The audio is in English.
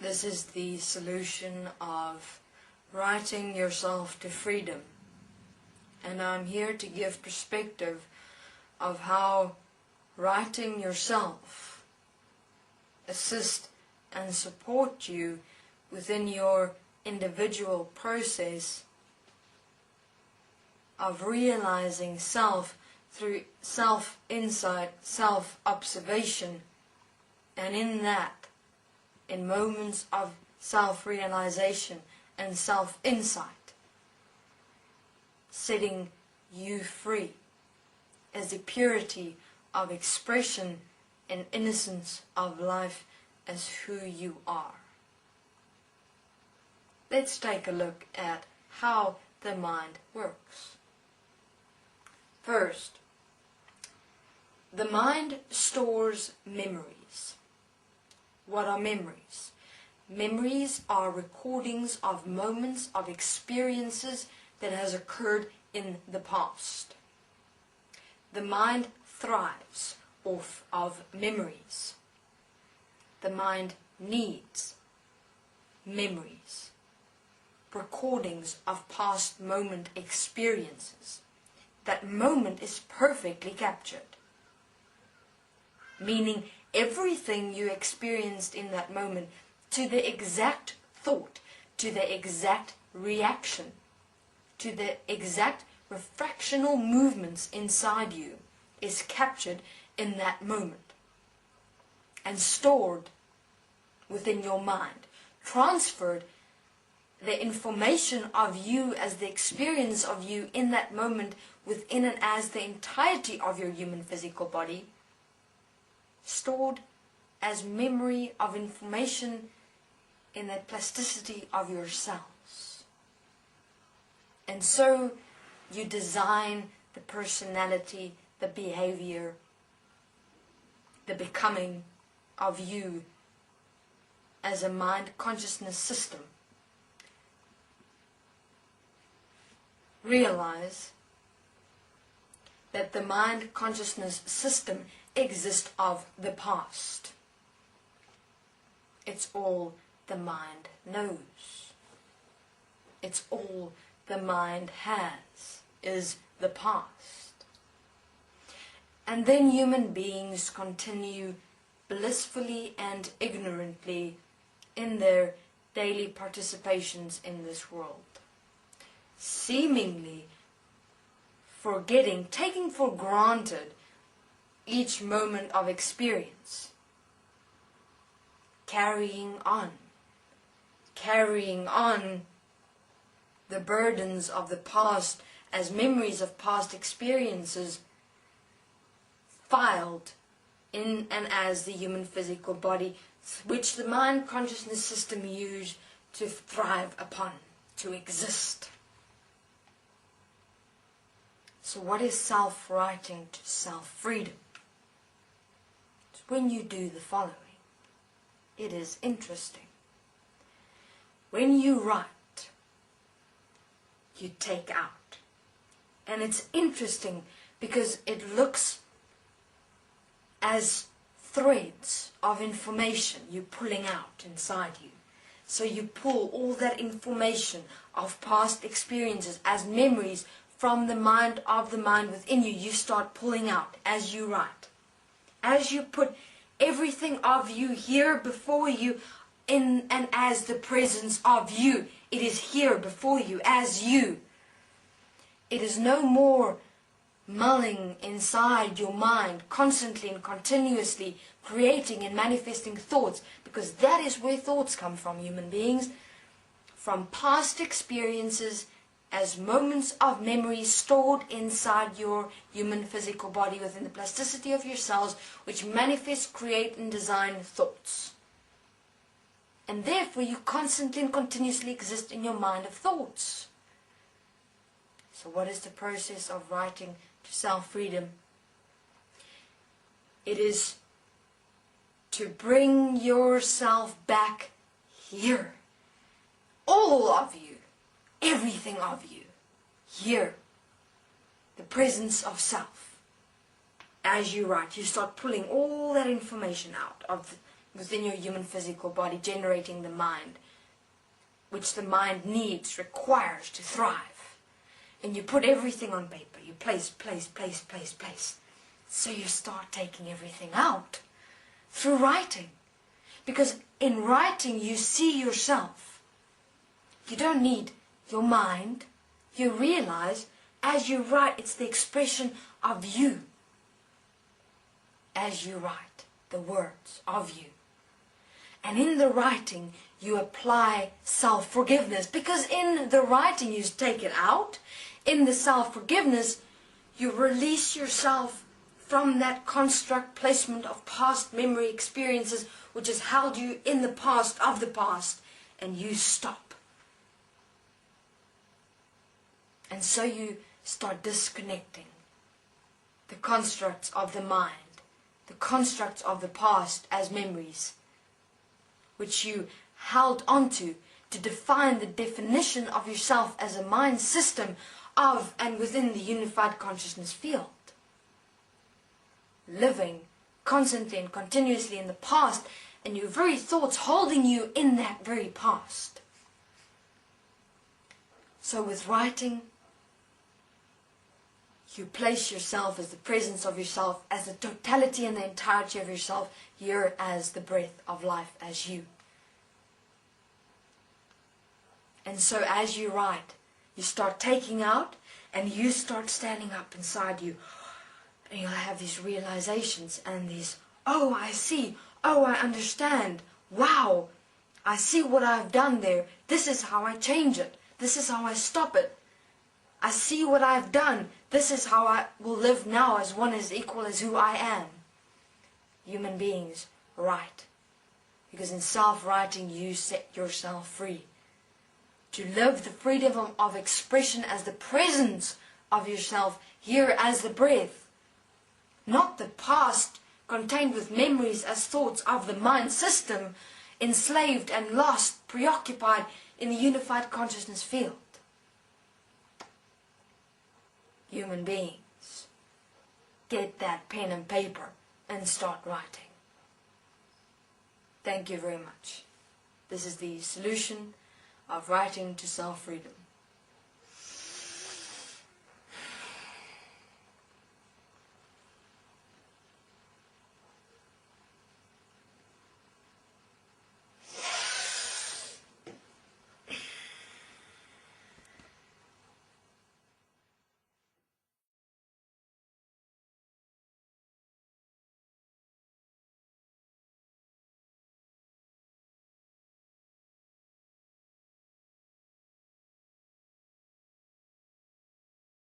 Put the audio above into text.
This is the solution of writing yourself to freedom. And I'm here to give perspective of how writing yourself assist and support you within your individual process of realizing self through self-insight, self-observation, and in that, in moments of self-realization and self-insight, setting you free as the purity of expression and innocence of life as who you are. Let's take a look at how the mind works. First, the mind stores memories. What are memories? Memories are recordings of moments of experiences that has occurred in the past. The mind thrives off of memories. The mind needs memories, recordings of past moment experiences. That moment is perfectly captured, meaning everything you experienced in that moment, to the exact thought, to the exact reaction, to the exact refractional movements inside you, is captured in that moment and stored within your mind, transferred. The information of you as the experience of you in that moment within and as the entirety of your human physical body, stored as memory of information in the plasticity of your cells. And so you design the personality, the behavior, the becoming of you as a mind consciousness system. Realize that the mind consciousness system exists of the past. It's all the mind knows. It's all the mind has, is the past. And then human beings continue blissfully and ignorantly in their daily participations in this world, seemingly forgetting, taking for granted each moment of experience, carrying on the burdens of the past as memories of past experiences filed in and as the human physical body, which the mind consciousness system used to thrive upon, to exist. So what is self-writing to self-freedom? It's when you do the following. It is interesting. When you write, you take out. And it's interesting because it looks as threads of information you're pulling out inside you. So you pull all that information of past experiences as memories from the mind of the mind within you. You start pulling out as you write. As you put everything of you here before you in and as the presence of you. It is here before you as you. It is no more mulling inside your mind, constantly and continuously creating and manifesting thoughts, because that is where thoughts come from, human beings, from past experiences as moments of memory stored inside your human physical body within the plasticity of your cells, which manifest, create and design thoughts. And therefore you constantly and continuously exist in your mind of thoughts. So what is the process of writing to self-freedom? It is to bring yourself back here. All of you, everything of you, here. The presence of self. As you write, you start pulling all that information out of within your human physical body, generating the mind, which the mind needs, requires to thrive. And you put everything on paper. You place. So you start taking everything out through writing. Because in writing you see yourself. You don't need your mind. You realize as you write, it's the expression of you. As you write the words of you. And in the writing, you apply self-forgiveness. Because in the writing, you take it out. In the self-forgiveness, you release yourself from that construct placement of past memory experiences, which has held you in the past of the past. And you stop. And so you start disconnecting the constructs of the mind, the constructs of the past as memories, which you held onto to define the definition of yourself as a mind system of and within the unified consciousness field. Living constantly and continuously in the past, and your very thoughts holding you in that very past. So with writing, you place yourself as the presence of yourself, as the totality and the entirety of yourself, here as the breath of life, as you. And so as you write, you start taking out, and you start standing up inside you. And you'll have these realizations and these, oh, I see, oh, I understand, wow, I see what I've done there. This is how I change it. This is how I stop it. I see what I've done. This is how I will live now as one as equal as who I am. Human beings write. Because in self-writing you set yourself free. To live the freedom of expression as the presence of yourself here as the breath. Not the past contained with memories as thoughts of the mind system, enslaved and lost, preoccupied in the unified consciousness field. Human beings, get that pen and paper and start writing. Thank you very much. This is the solution of writing to self-freedom.